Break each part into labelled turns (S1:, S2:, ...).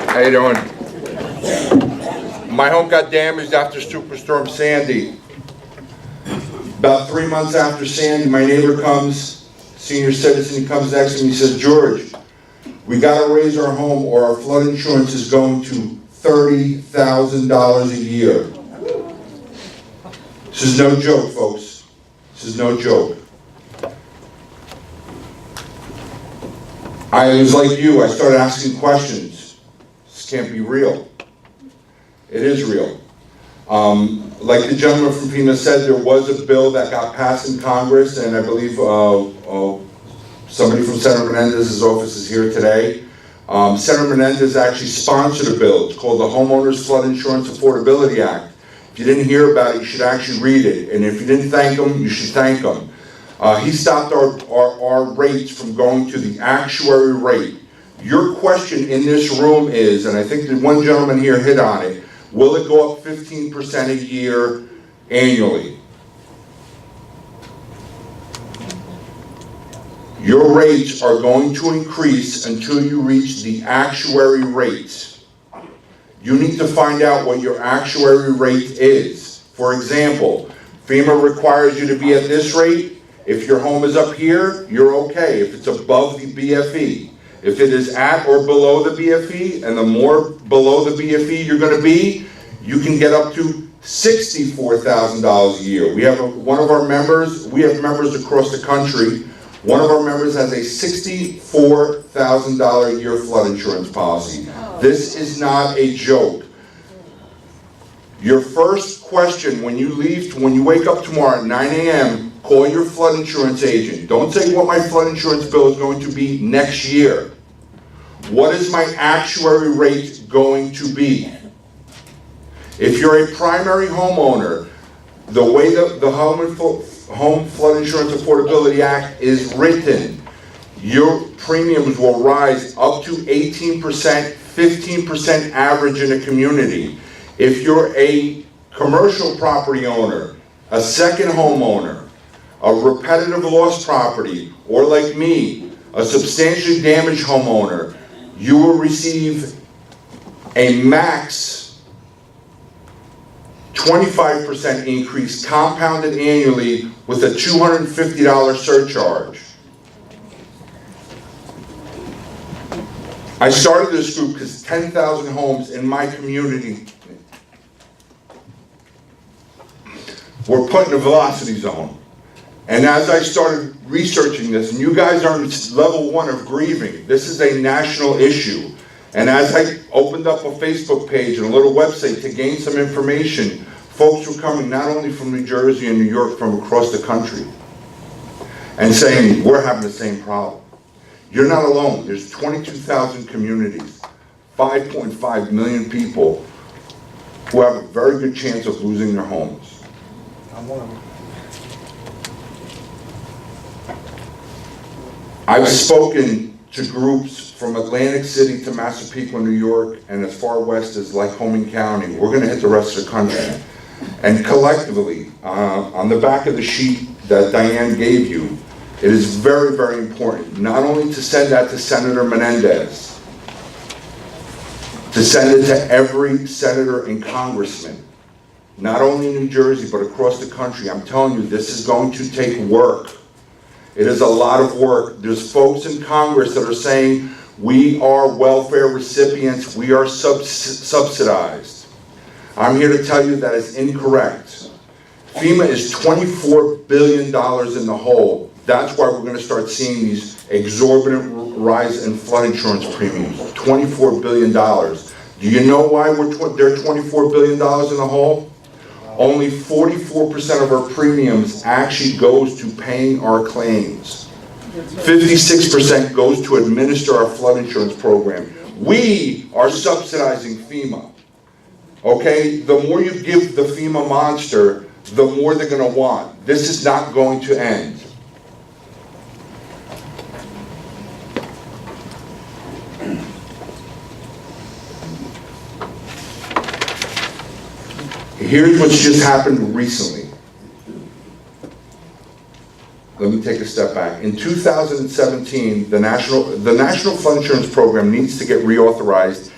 S1: How you doing? My home got damaged after Superstorm Sandy. About 3 months after Sandy, my neighbor comes, senior citizen, he comes next to me, he says, George, we gotta raise our home or our flood insurance is going to $30,000 a year. This is no joke, folks. This is no joke. I was like you, I started asking questions. This can't be real. It is real. Like the gentleman from FEMA said, there was a bill that got passed in Congress, and I believe somebody from Senator Menendez's office is here today. Senator Menendez actually sponsored a bill. It's called the Homeowners Flood Insurance Affordability Act. If you didn't hear about it, you should actually read it. And if you didn't thank him, you should thank him. He stopped our rates from going to the actuary rate. Your question in this room is, and I think that one gentleman here hit on it, will it go up 15% a year annually? Your rates are going to increase until you reach the actuary rates. You need to find out what your actuary rate is. For example, FEMA requires you to be at this rate. If your home is up here, you're okay. If it's above the BFE. If it is at or below the BFE, and the more below the BFE you're going to be, you can get up to $64,000 a year. We have one of our members, we have members across the country, one of our members has a $64,000 a year flood insurance policy. This is not a joke. Your first question when you leave, when you wake up tomorrow at 9 a.m., call your flood insurance agent. Don't say what my flood insurance bill is going to be next year. What is my actuary rate going to be? If you're a primary homeowner, the way the Home Flood Insurance Affordability Act is written, your premiums will rise up to 18%, 15% average in a community. If you're a commercial property owner, a second homeowner, a repetitive loss property, or like me, a substantially damaged homeowner, you will receive a max 25% increase compounded annually with a $250 surcharge. I started this group because 10,000 homes in my community were put in a velocity zone. And as I started researching this, and you guys are on level 1 of grieving, this is a national issue. And as I opened up a Facebook page and a little website to gain some information, folks were coming not only from New Jersey and New York, from across the country, and saying, we're having the same problem. You're not alone. There's 22,000 communities, 5.5 million people who have a very good chance of losing their homes.
S2: I'm one of them.
S1: I've spoken to groups from Atlantic City to Massapequa, New York, and as far west as Lycoming County. We're going to hit the rest of the country. And collectively, on the back of the sheet that Diane gave you, it is very, very important not only to send that to Senator Menendez, to send it to every senator and congressman, not only in New Jersey, but across the country. I'm telling you, this is going to take work. It is a lot of work. There's folks in Congress that are saying, we are welfare recipients, we are subsidized. I'm here to tell you that is incorrect. FEMA is $24 billion in the hole. That's why we're going to start seeing these exorbitant rise in flood insurance premiums. $24 billion. Do you know why they're $24 billion in the hole? Only 44% of our premiums actually goes to paying our claims. 56% goes to administer our flood insurance program. We are subsidizing FEMA. Okay? The more you give the FEMA monster, the more they're going to want. This is not going to end. Here's what's just happened recently. Let me take a step back. In 2017, the National Flood Insurance Program needs to get reauthorized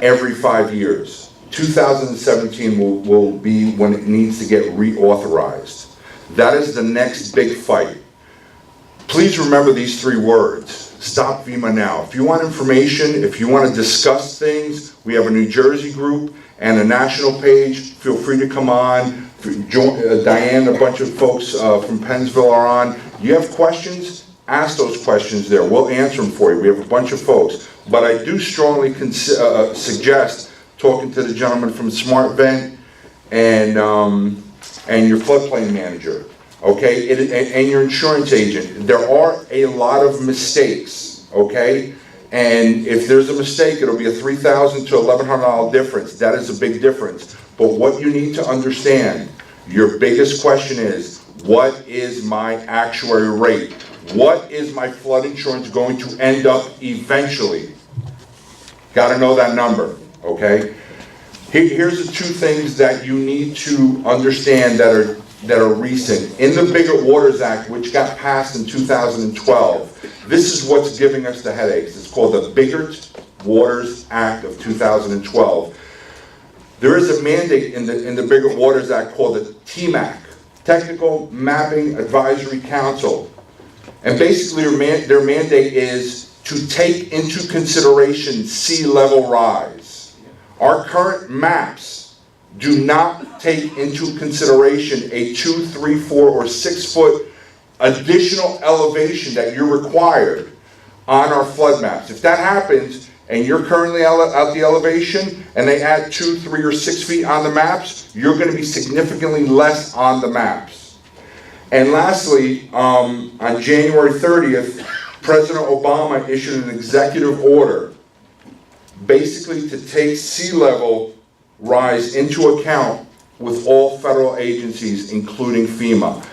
S1: every 5 years. 2017 will be when it needs to get reauthorized. That is the next big fight. Please remember these 3 words. Stop FEMA now. If you want information, if you want to discuss things, we have a New Jersey group and a national page. Feel free to come on. Diane, a bunch of folks from Pennsville are on. You have questions? Ask those questions there. We'll answer them for you. We have a bunch of folks. But I do strongly suggest talking to the gentleman from SmartVent and your floodplain manager, okay, and your insurance agent. There are a lot of mistakes, okay? And if there's a mistake, it'll be a $3,000 to $1,100 difference. That is a big difference. But what you need to understand, your biggest question is, what is my actuary rate? What is my flood insurance going to end up eventually? Got to know that number, okay? Here's the 2 things that you need to understand that are recent. In the Bigger Waters Act, which got passed in 2012, this is what's giving us the headaches. It's called the Bigger Waters Act of 2012. There is a mandate in the Bigger Waters Act called the TMAC, Technical Mapping Advisory Council. And basically their mandate is to take into consideration sea level rise. Our current maps do not take into consideration a 2, 3, 4, or 6 foot additional elevation that you're required on our flood maps. If that happens, and you're currently at the elevation, and they add 2, 3, or 6 feet on the maps, you're going to be significantly less on the maps. And lastly, on January 30th, President Obama issued an executive order basically to take sea level rise into account with all federal agencies, including FEMA.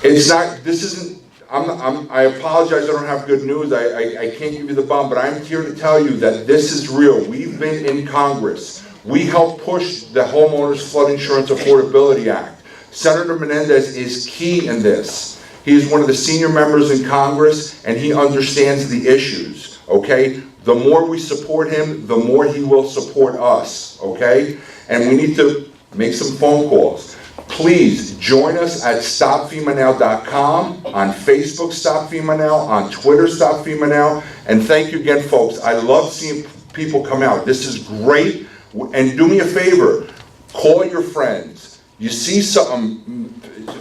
S1: It's not, this isn't, I apologize, I don't have good news, I can't give you the bomb, but I'm here to tell you that this is real. We've been in Congress. We helped push the Homeowners Flood Insurance Affordability Act. Senator Menendez is key in this. He is one of the senior members in Congress, and he understands the issues, okay? The more we support him, the more he will support us, okay? And we need to make some phone calls. Please join us at StopFEMANow.com, on Facebook Stop FEMA Now, on Twitter Stop FEMA Now, and thank you again, folks. I love seeing people come out. This is great, and do me a favor, call your friends. You see something,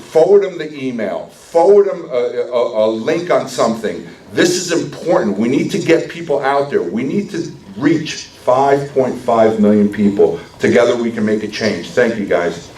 S1: forward them the email, forward them a link on something. This is important. We need to get people out there. We need to reach 5.5 million people. Together we can make a change. Thank you, guys.